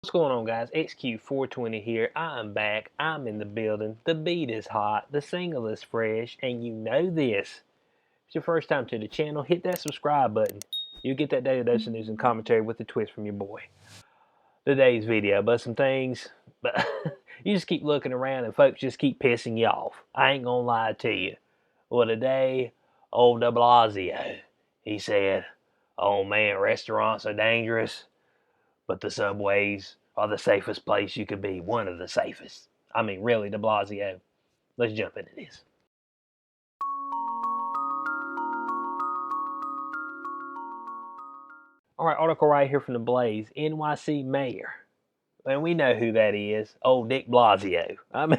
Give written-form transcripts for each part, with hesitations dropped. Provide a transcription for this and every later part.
What's going on, guys? XQ420 here. I'm back. I'm in the building. The beat is hot. The single is fresh. And you know this. If it's your first time to the channel, hit that subscribe button. You'll get that daily dose of news and commentary with a twist from your boy. Today's video, but some things, but you just keep looking around and folks just keep pissing you off. I ain't gonna lie to you. Well, today, old Blasio, he said, "Oh man, restaurants are dangerous. But the subways are the safest place you could be. One of the safest." I mean, really, de Blasio. Let's jump into this. All right, article right here from the Blaze. NYC mayor. And we know who that is. Old Dick Blasio. I mean,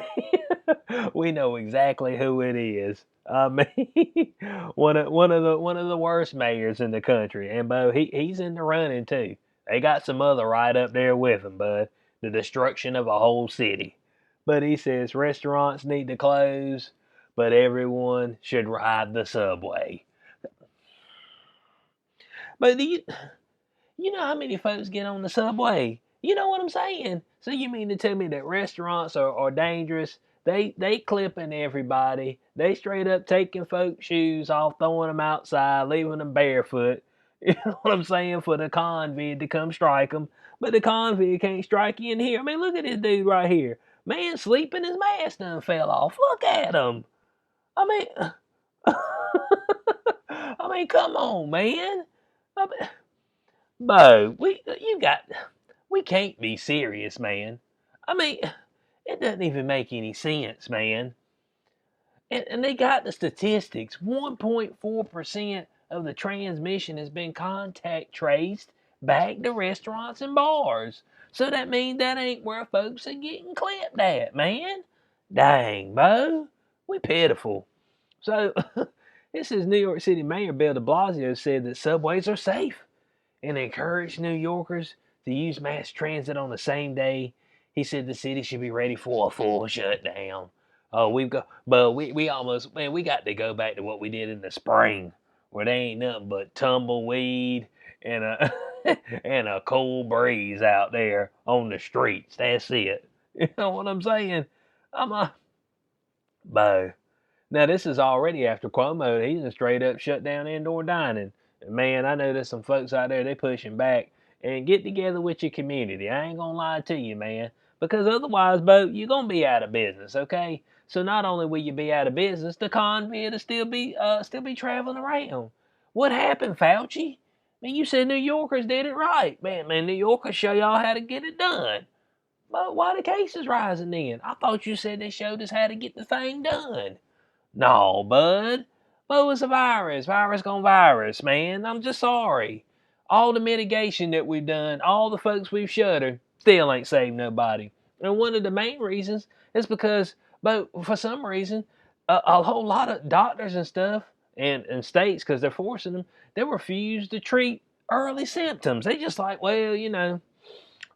we know exactly who it is. I mean, one of the worst mayors in the country. And Bo, he's in the running too. They got some other right up there with him, bud. The destruction of a whole city. But he says restaurants need to close, but everyone should ride the subway. But you know how many folks get on the subway? You know what I'm saying? So you mean to tell me that restaurants are dangerous? They clipping everybody. They straight up taking folks' shoes off, throwing them outside, leaving them barefoot. You know what I'm saying? For the convict to come strike them. But the convict can't strike you in here. I mean, look at this dude right here. Man sleeping, his mask done fell off. Look at him. I mean, I mean, come on, man. I mean, Bo, we can't be serious, man. I mean, it doesn't even make any sense, man. And they got the statistics. 1.4% of the transmission has been contact traced back to restaurants and bars. So that means that ain't where folks are getting clipped at, man. Dang, Bo. We pitiful. So, this is New York City Mayor Bill de Blasio said that subways are safe and encouraged New Yorkers to use mass transit on the same day. He said the city should be ready for a full shutdown. Oh, we almost, man, we got to go back to what we did in the spring, where there ain't nothing but tumbleweed and a and a cold breeze out there on the streets. That's it. You know what I'm saying? I'm a Bo. Now this is already after Cuomo. He's straight up shut down indoor dining. And man, I know there's some folks out there they pushing back and get together with your community. I ain't gonna lie to you, man, because otherwise, Bo, you're gonna be out of business. Okay, so not only will you be out of business, the convict will still be traveling around. What happened, Fauci? Man, you said New Yorkers did it right. Man, New Yorkers show y'all how to get it done. But why the cases rising then? I thought you said they showed us how to get the thing done. No, bud. But it's a virus. Virus gone virus, man. I'm just sorry. All the mitigation that we've done, all the folks we've shuttered, still ain't saved nobody. And one of the main reasons is because, but for some reason, a whole lot of doctors and stuff and states, because they're forcing them, they refuse to treat early symptoms. They just like, well,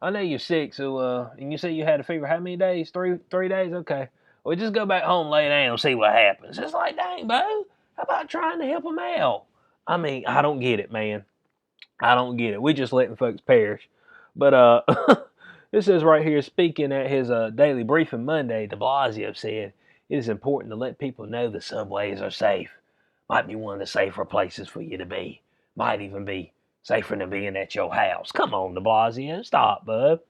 I know you're sick, so and you say you had a fever. How many days? Three days? Okay. Well, just go back home, lay down, see what happens. It's like, dang, Bo, how about trying to help them out? I mean, I don't get it, man. I don't get it. We just letting folks perish. But this says right here, speaking at his daily briefing Monday, de Blasio said it is important to let people know the subways are safe. Might be one of the safer places for you to be. Might even be safer than being at your house. Come on, de Blasio, stop, bud.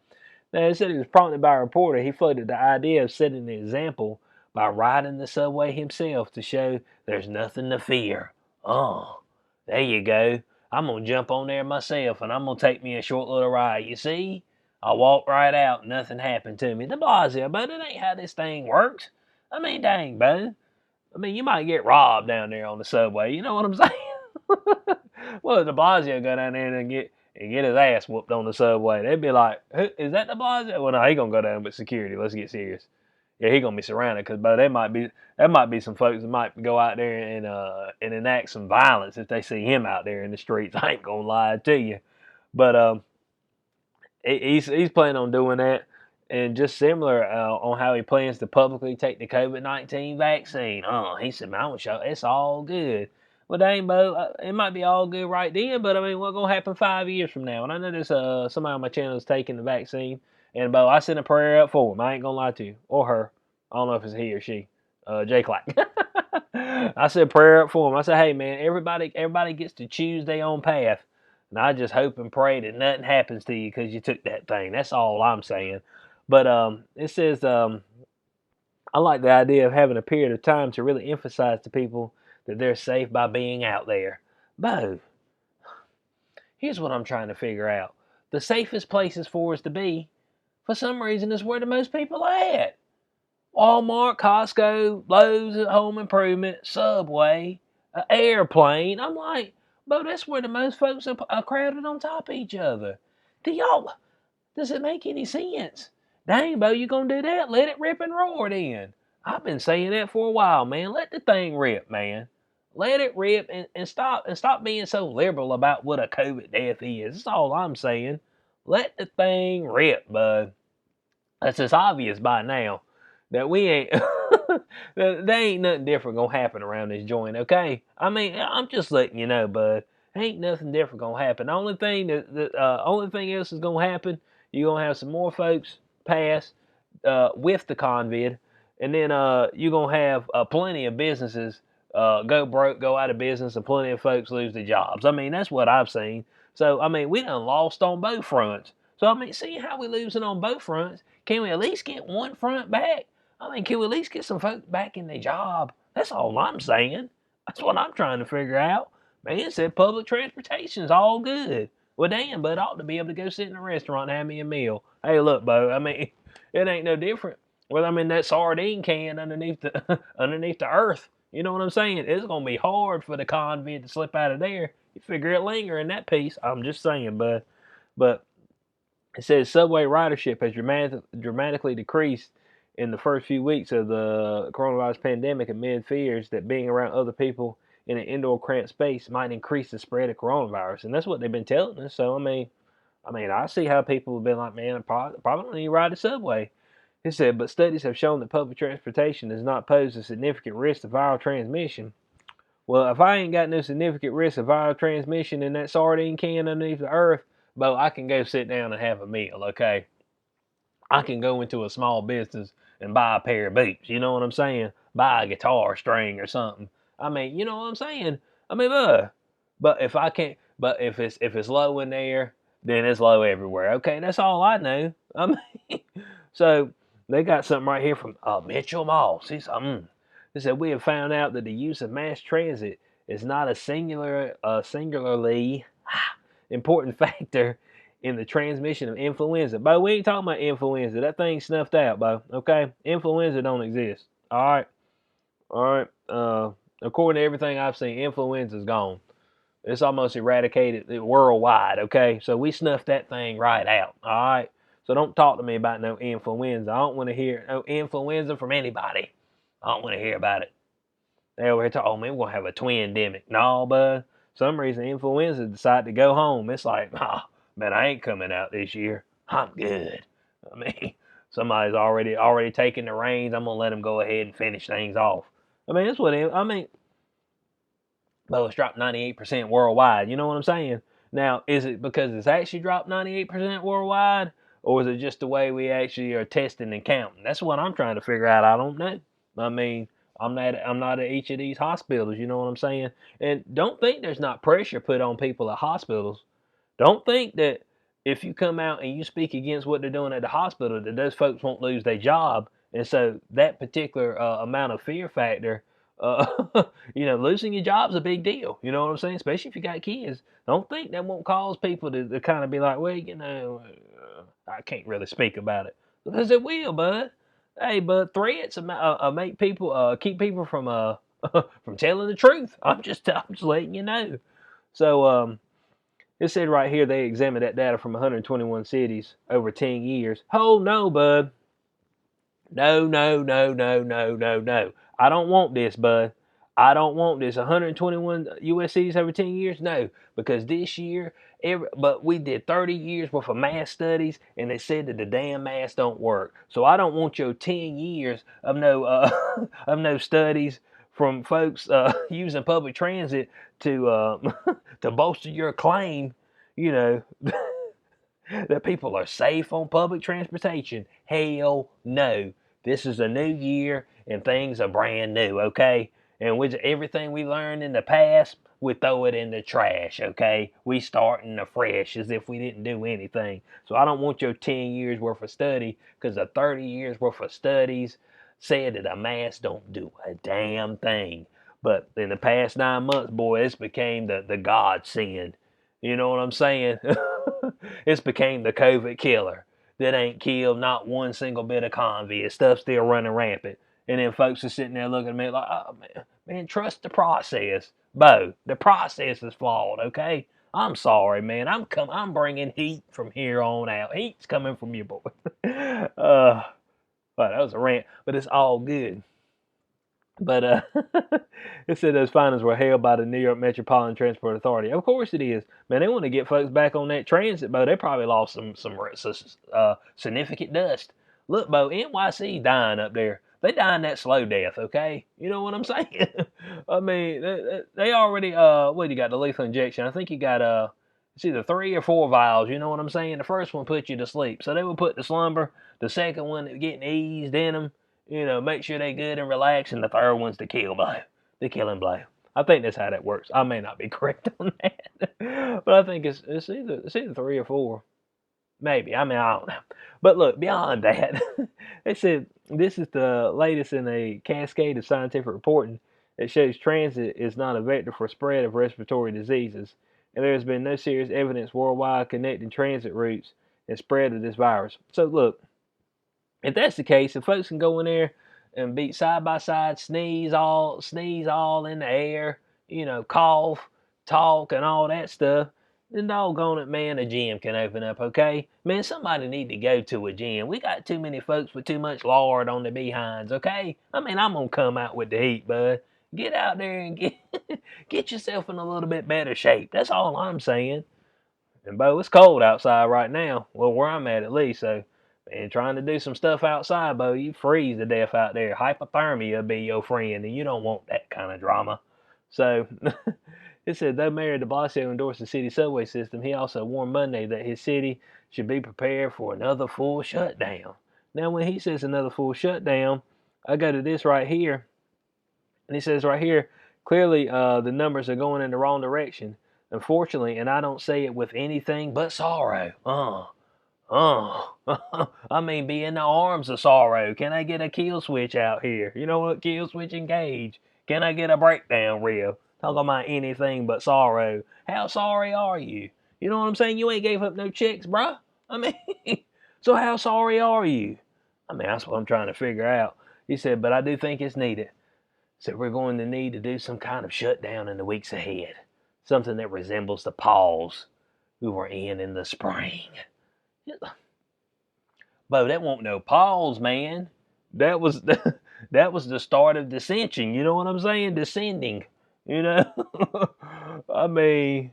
Now, it said he was prompted by a reporter. He floated the idea of setting an example by riding the subway himself to show there's nothing to fear. Oh, there you go. I'm going to jump on there myself and I'm going to take me a short little ride. You see? I walked right out and nothing happened to me. De Blasio, but it ain't how this thing works. I mean, dang, bud. I mean, you might get robbed down there on the subway. You know what I'm saying? Well, de Blasio go down there and get his ass whooped on the subway. They'd be like, "Is that de Blasio?" Well, no, he gonna go down with security. Let's get serious. Yeah, he gonna be surrounded because, but there might be some folks that might go out there and enact some violence if they see him out there in the streets. I ain't gonna lie to you, but he's planning on doing that, and just similar on how he plans to publicly take the COVID-19 vaccine. Oh, he said, "Man, I want to show it's all good." Well, dang, Bo, it might be all good right then, but I mean, what's gonna happen 5 years from now? And I know there's somebody on my channel is taking the vaccine, and Bo, I sent a prayer up for him. I ain't gonna lie to you, or her. I don't know if it's he or she. J Clack. I said prayer up for him. I said, hey man, everybody gets to choose their own path, and I just hope and pray that nothing happens to you because you took that thing. That's all I'm saying. But it says I like the idea of having a period of time to really emphasize to people that they're safe by being out there. Bo, here's what I'm trying to figure out. The safest places for us to be, for some reason, is where the most people are at. Walmart, Costco, Lowe's, Home Improvement, Subway, an airplane. I'm like, Bo, that's where the most folks are crowded on top of each other. Does it make any sense? Dang, Bo, you gonna do that? Let it rip and roar then. I've been saying that for a while, man. Let the thing rip, man. Let it rip and stop being so liberal about what a COVID death is. That's all I'm saying. Let the thing rip, bud. That's just obvious by now that we ain't there ain't nothing different gonna happen around this joint, okay? I mean, I'm just letting you know, bud. Ain't nothing different gonna happen. The only thing else is gonna happen, you're gonna have some more folks pass with the COVID, and then you're gonna have plenty of businesses go broke, go out of business, and plenty of folks lose their jobs. I mean, that's what I've seen. So I mean, we done lost on both fronts. So I mean, see how we losing on both fronts. Can we at least get one front back? I mean, can we at least get some folks back in their job? That's all I'm saying. That's what I'm trying to figure out. Man said public transportation's all good. Well, damn, but I ought to be able to go sit in a restaurant and have me a meal. Hey, look, Bo, I mean, it ain't no different. Well, I'm in that sardine can underneath the underneath the earth. You know what I'm saying? It's gonna be hard for the convict to slip out of there. You figure it linger in that piece. I'm just saying, bud. But it says subway ridership has dramatically decreased in the first few weeks of the coronavirus pandemic amid fears that being around other people in an indoor cramped space might increase the spread of coronavirus. And that's what they've been telling us. So I see how people have been like, man, I probably don't need to ride the subway. It said, but studies have shown that public transportation does not pose a significant risk of viral transmission. Well, if I ain't got no significant risk of viral transmission in that sardine can underneath the earth, Bo, I can go sit down and have a meal, okay? I can go into a small business and buy a pair of boots. You know what I'm saying? Buy a guitar string or something. I mean, you know what I'm saying? I mean, but if I can't, but if it's low in there, then it's low everywhere. Okay, that's all I know. I mean, so they got something right here from Mitchell Moss. He said we have found out that the use of mass transit is not a singularly important factor in the transmission of influenza. But we ain't talking about influenza. That thing snuffed out, Bo. Okay? Influenza don't exist. Alright? Alright. According to everything I've seen, influenza's gone. It's almost eradicated worldwide, okay? So we snuffed that thing right out. Alright? So don't talk to me about no influenza. I don't want to hear no influenza from anybody. I don't want to hear about it. They over here talking, oh man, we're gonna have a twin-demic. No, bud. Some reason influenza decided to go home. It's like, man, I ain't coming out this year. I'm good. I mean, somebody's already taking the reins. I'm gonna let them go ahead and finish things off. I mean, that's what I mean. Well, it's dropped 98% worldwide. You know what I'm saying? Now, is it because it's actually dropped 98% worldwide, or is it just the way we actually are testing and counting? That's what I'm trying to figure out. I don't know. I mean, I'm not at each of these hospitals. You know what I'm saying? And don't think there's not pressure put on people at hospitals. Don't think that if you come out and you speak against what they're doing at the hospital, that those folks won't lose their job. And so that particular amount of fear factor, losing your job's a big deal. You know what I'm saying? Especially if you got kids. Don't think that won't cause people to kind of be like, well, I can't really speak about it. Because it will, bud. Hey, but threats make people keep people from from telling the truth. I'm just letting you know. So it said right here they examined that data from 121 cities over 10 years. Oh no, bud. No, no, no, no, no, no, no. I don't want this, bud. I don't want this. 121 U.S. cities over 10 years? No, because this year, but we did 30 years worth of mass studies, and they said that the damn mass don't work. So I don't want your 10 years of no of no studies from folks using public transit to to bolster your claim, you know, that people are safe on public transportation. Hell no. This is a new year and things are brand new, okay? And with everything we learned in the past, we throw it in the trash, okay? We starting afresh as if we didn't do anything. So I don't want your 10 years worth of study, because the 30 years worth of studies said that a mask don't do a damn thing. But in the past 9 months, boy, it's became the godsend. You know what I'm saying? It's became the COVID killer that ain't killed not one single bit of convict. Stuff still running rampant. And then folks are sitting there looking at me like, oh man, trust the process. Bo, the process is flawed, okay? I'm sorry, man. I'm bringing heat from here on out. Heat's coming from you, boy. Well, that was a rant, but it's all good. But it said those findings were held by the New York Metropolitan Transport Authority. Of course it is, man. They want to get folks back on that transit, Bo. They probably lost some significant dust. Look, Bo, NYC dying up there. They dying that slow death, okay? You know what I'm saying? I mean, they already what you got, the lethal injection? I think you got it's either 3 or 4 vials. You know what I'm saying? The first one put you to sleep, so they would put to slumber. The second one getting eased in them. You know, make sure they good and relaxed, and the third one's the kill blow, the killing blow. I think that's how that works. I may not be correct on that, but I think it's either 3 or 4, maybe. I mean, I don't know. But look, beyond that, they said this is the latest in a cascade of scientific reporting that shows transit is not a vector for spread of respiratory diseases, and there has been no serious evidence worldwide connecting transit routes and spread of this virus. So look, if that's the case, if folks can go in there and beat side by side, sneeze all in the air, you know, cough, talk, and all that stuff, then doggone it, man, a gym can open up, okay? Man, somebody need to go to a gym. We got too many folks with too much lard on their behinds, okay? I mean, I'm gonna come out with the heat, bud. Get out there and get get yourself in a little bit better shape. That's all I'm saying. And Bo, it's cold outside right now. Well, where I'm at least. So, man, trying to do some stuff outside, Bo, you freeze to death out there. Hypothermia will be your friend, and you don't want that kind of drama. So, it said, though Mayor de Blasio endorsed the city subway system, he also warned Monday that his city should be prepared for another full shutdown. Now, when he says another full shutdown, I go to this right here, and he says right here, clearly the numbers are going in the wrong direction. Unfortunately, and I don't say it with anything but sorrow. I mean, be in the arms of sorrow. Can I get a kill switch out here? You know what? Kill switch engage. Can I get a breakdown reel? Talking about anything but sorrow. How sorry are you? You know what I'm saying? You ain't gave up no chicks, bruh. I mean, so how sorry are you? I mean, that's what I'm trying to figure out. He said, but I do think it's needed. So we're going to need to do some kind of shutdown in the weeks ahead. Something that resembles the pause we were in the spring. But that won't no pause, man. That was that was the start of dissension. You know what I'm saying? Descending. You know. I mean,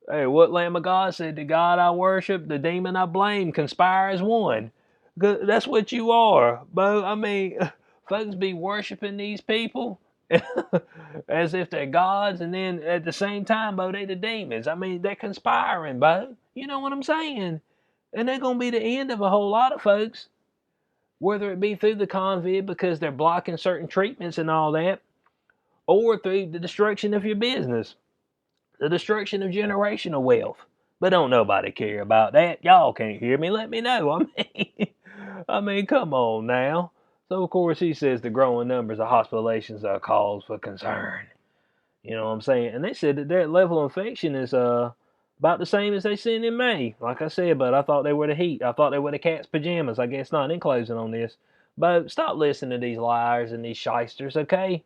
hey, what Lamb of God said? The God I worship, the demon I blame, conspire as one. That's what you are, Bo. I mean, folks be worshiping these people as if they're gods, and then at the same time, Bo, they the demons. I mean, they're conspiring, Bo. You know what I'm saying? And they're gonna be the end of a whole lot of folks, whether it be through the COVID because they're blocking certain treatments and all that, or through the destruction of your business, the destruction of generational wealth. But don't nobody care about that. Y'all can't hear me. Let me know. I mean, come on now. So of course he says the growing numbers of hospitalizations are a cause for concern. You know what I'm saying? And they said that their level of infection is about the same as they seen in May. Like I said, but I thought they were the heat. I thought they were the cat's pajamas. I guess not. In closing on this, but stop listening to these liars and these shysters, okay?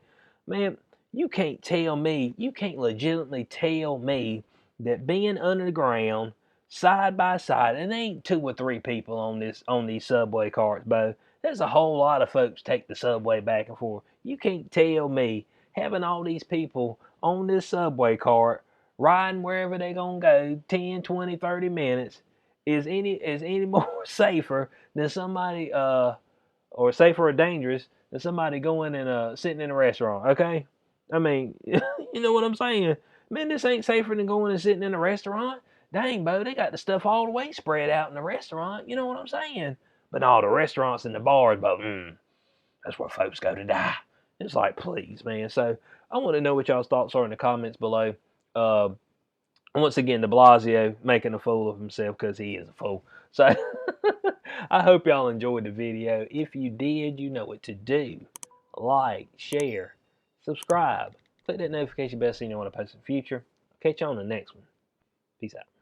Man, you can't tell me, you can't legitimately tell me that being under the ground, side by side, and there ain't 2 or 3 people on these subway carts, but there's a whole lot of folks take the subway back and forth. You can't tell me having all these people on this subway cart riding wherever they gonna go 10, 20, 30 minutes is any more safer than somebody or safer or dangerous than somebody going and sitting in a restaurant. Okay, I mean, you know what I'm saying? Man, this ain't safer than going and sitting in a restaurant. Dang, Bo, they got the stuff all the way spread out in the restaurant. You know what I'm saying? But all the restaurants and the bars, but that's where folks go to die. It's like, please, man. So I want to know what y'all's thoughts are in the comments below. Uh, once again, the Blasio making a fool of himself because he is a fool. So I hope y'all enjoyed the video. If you did, you know what to do. Like, share, subscribe, click that notification bell so you know when I post in the future. I'll catch you on the next one. Peace out.